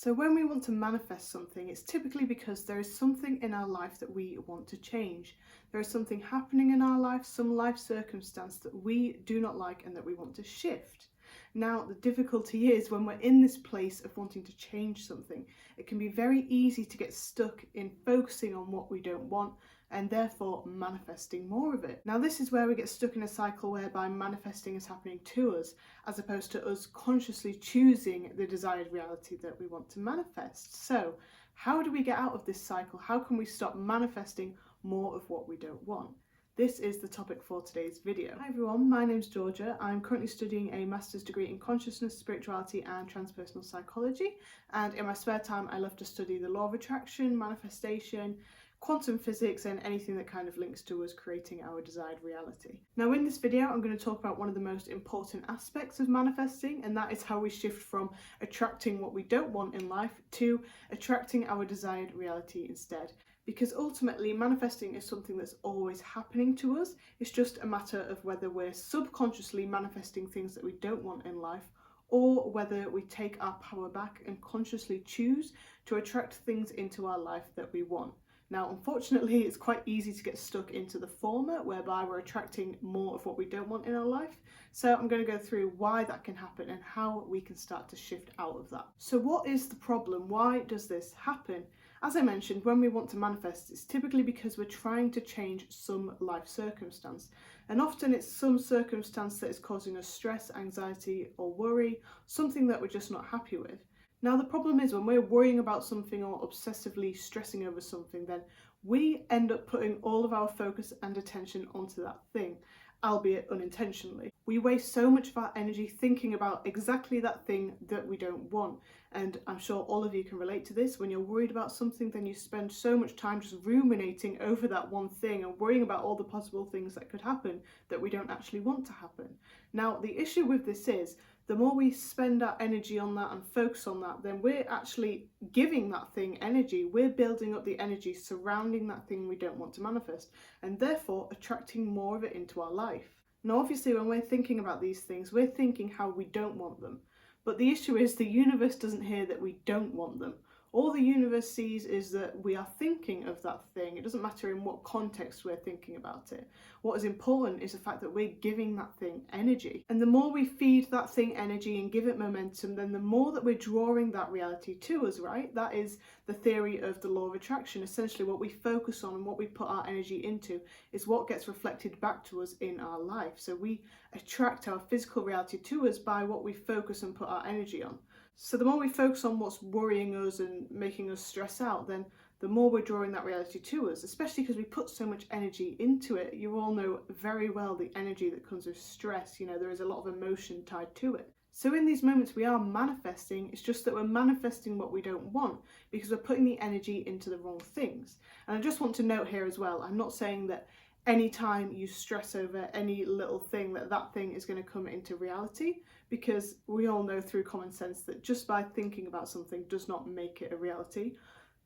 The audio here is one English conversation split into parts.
So when we want to manifest something, it's typically because there is something in our life that we want to change. There is something happening in our life, some life circumstance that we do not like and that we want to shift. Now, the difficulty is when we're in this place of wanting to change something, it can be very easy to get stuck in focusing on what we don't want and therefore manifesting more of it. Now, this is where we get stuck in a cycle whereby manifesting is happening to us as opposed to us consciously choosing the desired reality that we want to manifest. So, how do we get out of this cycle? How can we stop manifesting more of what we don't want? This is the topic for today's video. Hi everyone, my name's Georgia. I'm currently studying a master's degree in consciousness, spirituality and transpersonal psychology, and in my spare time I love to study the law of attraction, manifestation, quantum physics and anything that kind of links to us creating our desired reality. Now in this video I'm going to talk about one of the most important aspects of manifesting, and that is how we shift from attracting what we don't want in life to attracting our desired reality instead. Because ultimately manifesting is something that's always happening to us. It's just a matter of whether we're subconsciously manifesting things that we don't want in life, or whether we take our power back and consciously choose to attract things into our life that we want. Now, unfortunately, it's quite easy to get stuck into the former, whereby we're attracting more of what we don't want in our life. So I'm going to go through why that can happen and how we can start to shift out of that. So what is the problem? Why does this happen? As I mentioned, when we want to manifest, it's typically because we're trying to change some life circumstance. And often it's some circumstance that is causing us stress, anxiety, or worry, something that we're just not happy with. Now, the problem is when we're worrying about something or obsessively stressing over something, then we end up putting all of our focus and attention onto that thing, albeit unintentionally. We waste so much of our energy thinking about exactly that thing that we don't want. And I'm sure all of you can relate to this. When you're worried about something, then you spend so much time just ruminating over that one thing and worrying about all the possible things that could happen that we don't actually want to happen. Now, the issue with this is the more we spend our energy on that and focus on that, then we're actually giving that thing energy. We're building up the energy surrounding that thing we don't want to manifest, and therefore attracting more of it into our life. Now, obviously, when we're thinking about these things, we're thinking how we don't want them. But the issue is the universe doesn't hear that we don't want them. All the universe sees is that we are thinking of that thing. It doesn't matter in what context we're thinking about it. What is important is the fact that we're giving that thing energy. And the more we feed that thing energy and give it momentum, then the more that we're drawing that reality to us, right? That is the theory of the law of attraction. Essentially, what we focus on and what we put our energy into is what gets reflected back to us in our life. So we attract our physical reality to us by what we focus and put our energy on. So the more we focus on what's worrying us and making us stress out, then the more we're drawing that reality to us, especially because we put so much energy into it. You all know very well the energy that comes with stress. You know, there is a lot of emotion tied to it. So in these moments we are manifesting, it's just that we're manifesting what we don't want because we're putting the energy into the wrong things. And I just want to note here as well, I'm not saying that anytime you stress over any little thing that thing is going to come into reality, because we all know through common sense that just by thinking about something does not make it a reality.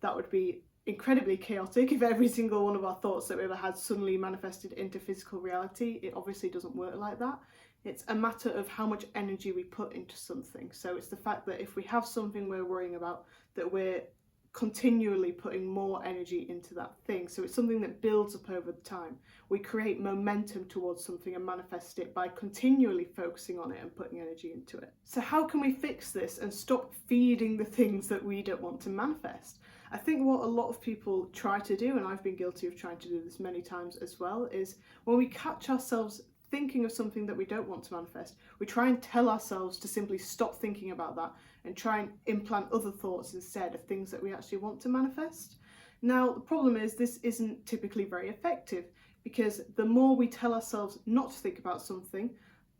That would be incredibly chaotic if every single one of our thoughts that we ever had suddenly manifested into physical reality. It obviously doesn't work like that. It's a matter of how much energy we put into something. So it's the fact that if we have something we're worrying about, that we're continually putting more energy into that thing. So it's something that builds up over time. We create momentum towards something and manifest it by continually focusing on it and putting energy into it. So how can we fix this and stop feeding the things that we don't want to manifest? I think what a lot of people try to do, and I've been guilty of trying to do this many times as well, is when we catch ourselves thinking of something that we don't want to manifest, we try and tell ourselves to simply stop thinking about that and try and implant other thoughts instead of things that we actually want to manifest. Now, the problem is this isn't typically very effective, because the more we tell ourselves not to think about something,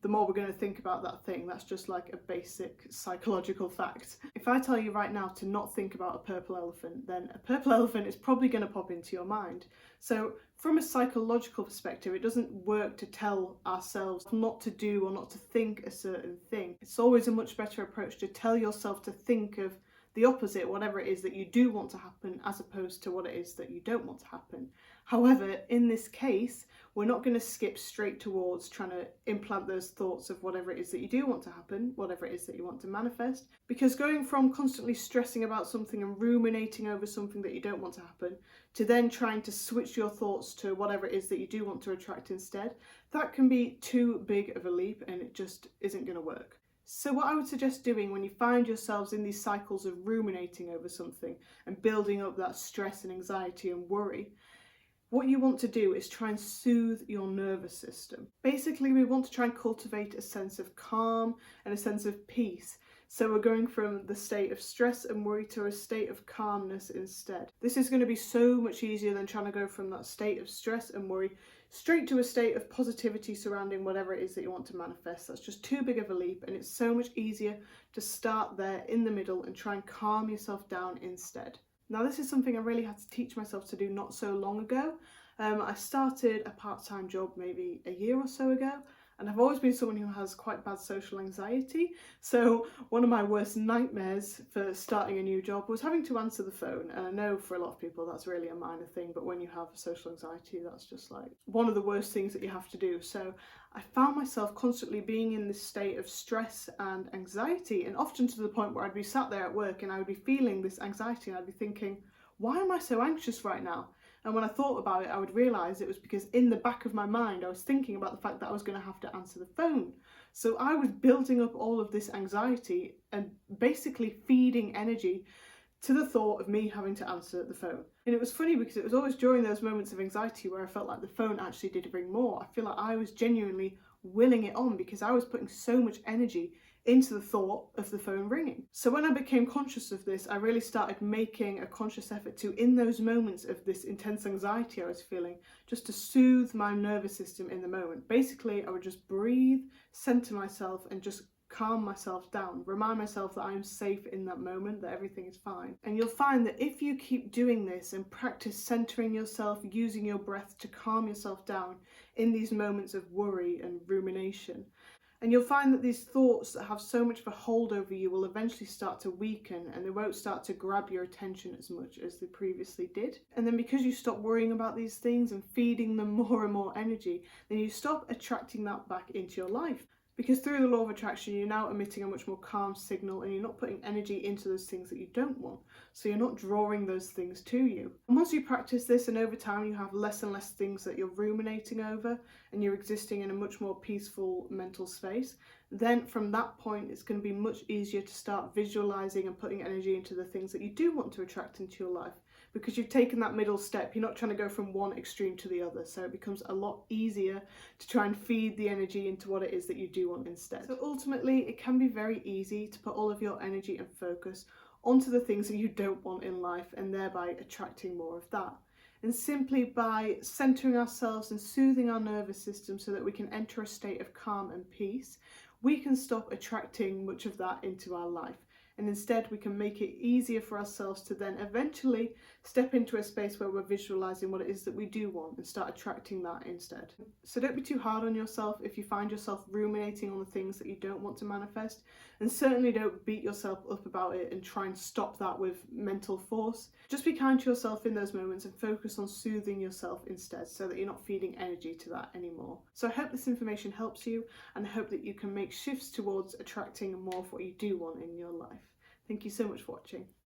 the more we're going to think about that thing. That's just like a basic psychological fact. If I tell you right now to not think about a purple elephant, then a purple elephant is probably going to pop into your mind. So from a psychological perspective, it doesn't work to tell ourselves not to do or not to think a certain thing. It's always a much better approach to tell yourself to think of the opposite, whatever it is that you do want to happen, as opposed to what it is that you don't want to happen. However, in this case, we're not going to skip straight towards trying to implant those thoughts of whatever it is that you do want to happen, whatever it is that you want to manifest. Because going from constantly stressing about something and ruminating over something that you don't want to happen, to then trying to switch your thoughts to whatever it is that you do want to attract instead, that can be too big of a leap and it just isn't going to work. So what I would suggest doing when you find yourselves in these cycles of ruminating over something and building up that stress and anxiety and worry, what you want to do is try and soothe your nervous system. Basically, we want to try and cultivate a sense of calm and a sense of peace. So we're going from the state of stress and worry to a state of calmness instead. This is going to be so much easier than trying to go from that state of stress and worry straight to a state of positivity surrounding whatever it is that you want to manifest. That's just too big of a leap, and it's so much easier to start there in the middle and try and calm yourself down instead. Now, this is something I really had to teach myself to do not so long ago. I started a part-time job maybe a year or so ago, and I've always been someone who has quite bad social anxiety. So one of my worst nightmares for starting a new job was having to answer the phone. And I know for a lot of people that's really a minor thing, but when you have social anxiety, that's just like one of the worst things that you have to do. So I found myself constantly being in this state of stress and anxiety, and often to the point where I'd be sat there at work and I would be feeling this anxiety and I'd be thinking, why am I so anxious right now? And when I thought about it, I would realise it was because in the back of my mind, I was thinking about the fact that I was going to have to answer the phone. So I was building up all of this anxiety and basically feeding energy to the thought of me having to answer the phone. And it was funny because it was always during those moments of anxiety where I felt like the phone actually did ring more. I feel like I was genuinely willing it on because I was putting so much energy into the thought of the phone ringing. So when I became conscious of this, I really started making a conscious effort to, in those moments of this intense anxiety I was feeling, just to soothe my nervous system in the moment. Basically, I would just breathe, center myself, and just calm myself down, remind myself that I'm safe in that moment, that everything is fine. And you'll find that if you keep doing this and practice centering yourself, using your breath to calm yourself down in these moments of worry and rumination, and you'll find that these thoughts that have so much of a hold over you will eventually start to weaken, and they won't start to grab your attention as much as they previously did. And then because you stop worrying about these things and feeding them more and more energy, then you stop attracting that back into your life. Because through the law of attraction, you're now emitting a much more calm signal and you're not putting energy into those things that you don't want. So you're not drawing those things to you. And once you practice this and over time you have less and less things that you're ruminating over and you're existing in a much more peaceful mental space, then from that point it's going to be much easier to start visualizing and putting energy into the things that you do want to attract into your life. Because you've taken that middle step, you're not trying to go from one extreme to the other. So it becomes a lot easier to try and feed the energy into what it is that you do want instead. So ultimately, it can be very easy to put all of your energy and focus onto the things that you don't want in life and thereby attracting more of that. And simply by centering ourselves and soothing our nervous system so that we can enter a state of calm and peace, we can stop attracting much of that into our life. And instead we can make it easier for ourselves to then eventually step into a space where we're visualizing what it is that we do want and start attracting that instead. So don't be too hard on yourself if you find yourself ruminating on the things that you don't want to manifest, and certainly don't beat yourself up about it and try and stop that with mental force. Just be kind to yourself in those moments and focus on soothing yourself instead so that you're not feeding energy to that anymore. So I hope this information helps you, and I hope that you can make shifts towards attracting more of what you do want in your life. Thank you so much for watching.